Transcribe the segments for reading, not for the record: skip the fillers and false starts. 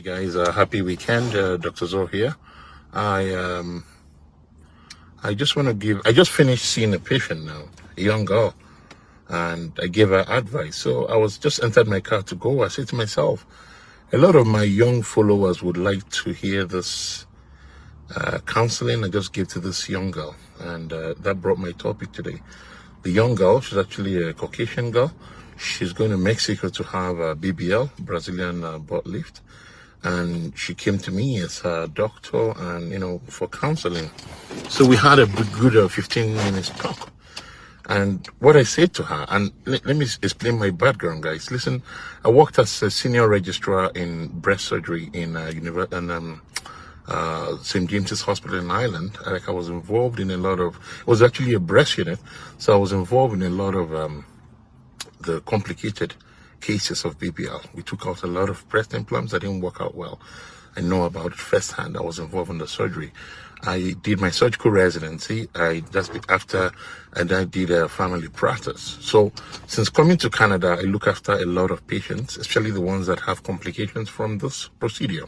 Guys, happy weekend. Dr. Zo here. I I just want to give. I just finished seeing a patient now, a young girl, and I gave her advice. So I was just entered my car to go. I said to myself, a lot of my young followers would like to hear this counseling I just gave to this young girl, and that brought my topic today. The young girl, she's actually a Caucasian girl. She's going to Mexico to have a BBL, Brazilian butt lift. And she came to me as a doctor and, for counseling. So we had a good 15 minutes talk. And what I said to her, and let me explain my background, guys. Listen, I worked as a senior registrar in breast surgery in St. James's Hospital in Ireland. Like I was involved in a lot of, it was actually a breast unit. So I was involved in a lot of the complicated cases of BBL. We took out a lot of breast implants that didn't work out well. I know about it firsthand. I was involved in the surgery. I did my surgical residency. I did a family practice. So since coming to Canada, I look after a lot of patients, especially the ones that have complications from this procedure.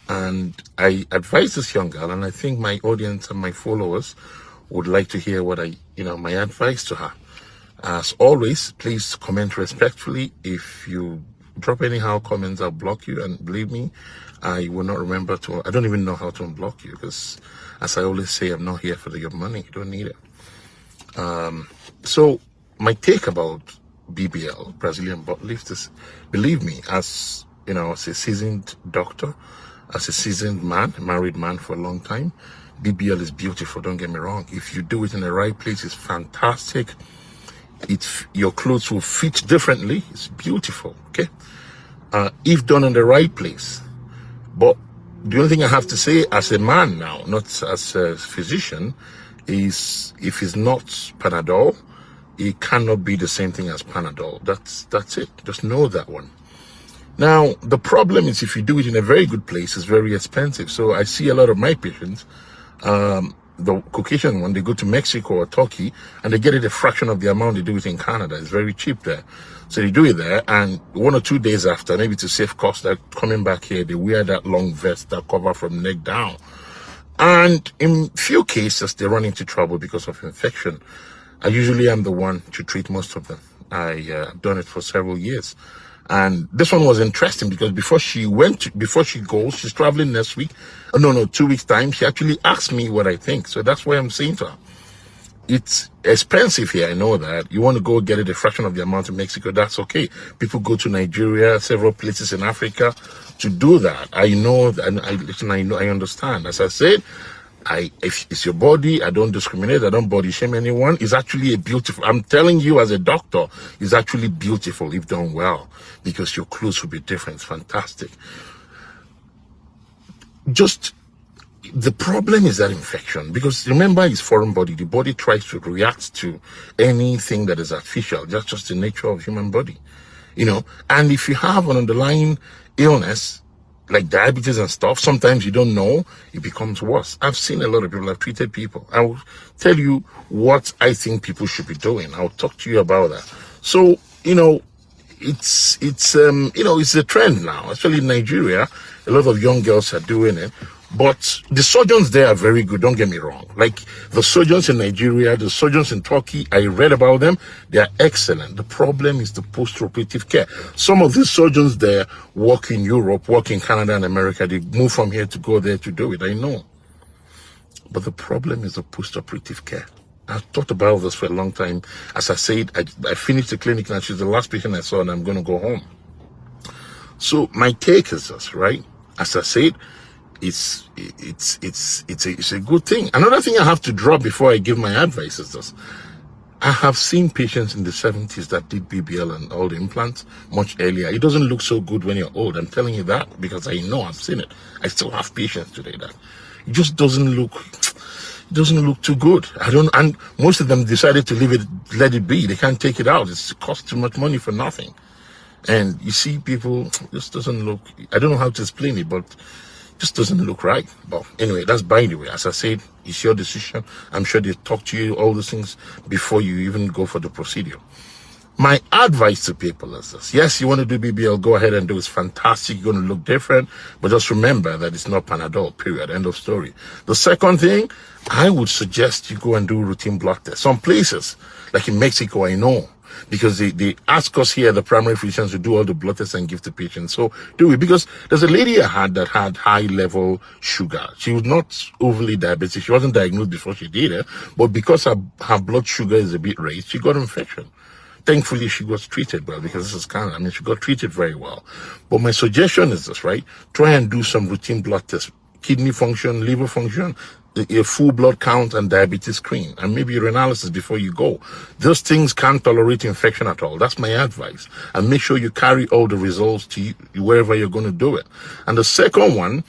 And I advise this young girl, and I think my audience and my followers would like to hear what my advice to her. As always, please comment respectfully. If you drop anyhow comments, I'll block you. And believe me, I will not remember to. I don't even know how to unblock you because, as I always say, I'm not here for your money. You don't need it. So my take about BBL, Brazilian butt lift, is, believe me, as a seasoned doctor, as a seasoned man, married man for a long time, BBL is beautiful. Don't get me wrong. If you do it in the right place, it's fantastic. Your clothes will fit differently. It's beautiful. Okay, if done in the right place. But the only thing I have to say as a man now, not as a physician, is if it's not Panadol, it cannot be the same thing as Panadol. That's it. Just know that one. Now the problem is if you do it in a very good place, it's very expensive. So I see a lot of my patients, the Caucasian one, they go to Mexico or Turkey and they get it a fraction of the amount they do it in Canada. It's very cheap there. So they do it there, and 1 or 2 days after, maybe to save cost, they're coming back here, they wear that long vest that cover from neck down. And in few cases, they run into trouble because of infection. I usually am the one to treat most of them. I've done it for several years. And this one was interesting because before she goes, she's traveling next week. 2 weeks time. She actually asked me what I think. So that's why I'm saying to her, it's expensive here. I know that. You want to go get it a fraction of the amount in Mexico. That's okay. People go to Nigeria, several places in Africa to do that. I know, and I understand. As I said, if it's your body, I don't discriminate. I don't body shame anyone. It's actually I'm telling you as a doctor, it's actually beautiful if done well, because your clothes will be different. It's fantastic. Just the problem is that infection, because remember, it's foreign body. The body tries to react to anything that is artificial. That's just the nature of human body, And if you have an underlying illness, like diabetes and stuff, sometimes you don't know, it becomes worse. I've seen a lot of people, I've treated people. I will tell you what I think people should be doing. I'll talk to you about that. So, it's a trend now. Especially in Nigeria, a lot of young girls are doing it. But the surgeons there are very good, don't get me wrong. Like the surgeons in Nigeria, the surgeons in Turkey, I read about them, they are excellent. The problem is the post-operative care. Some of these surgeons there work in Europe, work in Canada and America. They move from here to go there to do it, I know. But the problem is the post-operative care. I've thought about this for a long time. As I said, I finished the clinic and she's the last patient I saw, and I'm going to go home. So my take is this, right? As I said, it's a good thing. Another thing I have to drop before I give my advice is this. I have seen patients in the 70s that did BBL and all the implants much earlier. It doesn't look so good when you're old. I'm telling you that because I know, I've seen it. I still have patients today that it just doesn't look too good. And most of them decided to leave it, let it be. They can't take it out. It costs too much money for nothing. And you see people, just doesn't look, I don't know how to explain it, but just doesn't look right. But anyway, that's by the way. As I said, it's your decision. I'm sure they talk to you all these things before you even go for the procedure. My advice to people is this. Yes, you want to do BBL, go ahead and do it. It's fantastic. You're going to look different. But just remember that it's not Panadol, period. End of story. The second thing, I would suggest you go and do routine blood tests. Some places, like in Mexico, I know, because they ask us here, the primary physicians, to do all the blood tests and give to patients. So do it. Because there's a lady I had that had high level sugar. She was not overly diabetic. She wasn't diagnosed before she did it. But because her blood sugar is a bit raised, she got infection. Thankfully, she was treated well, because this is Canada. I mean, she got treated very well. But my suggestion is this, right? Try and do some routine blood tests. Kidney function, liver function, a full blood count, and diabetes screen, and maybe urinalysis before you go. Those things can't tolerate infection at all. That's my advice. And make sure you carry all the results to you, wherever you're going to do it. And the second one,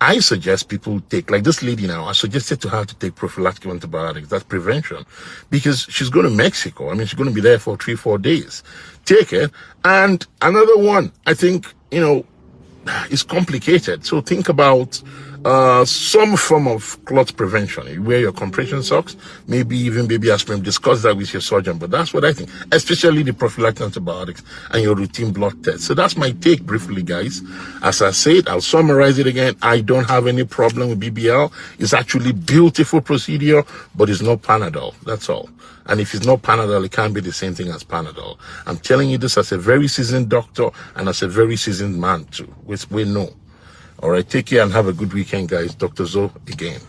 I suggest people take, like this lady now, I suggested to her to take prophylactic antibiotics. That's prevention. Because she's going to Mexico. I mean, she's going to be there for 3-4 days. Take it. And another one, I think, is complicated. So think about some form of clot prevention. You wear your compression socks, maybe even baby aspirin. Discuss that with your surgeon. But that's what I think, especially the prophylactic antibiotics and your routine blood tests. So that's my take briefly, guys. As I said, I'll summarize it again. I don't have any problem with BBL. It's actually beautiful procedure, but it's not Panadol. That's all. And if it's not Panadol, it can't be the same thing as Panadol. I'm telling you this as a very seasoned doctor and as a very seasoned man too, which we know. All right, take care and have a good weekend, guys. Dr. Zo again.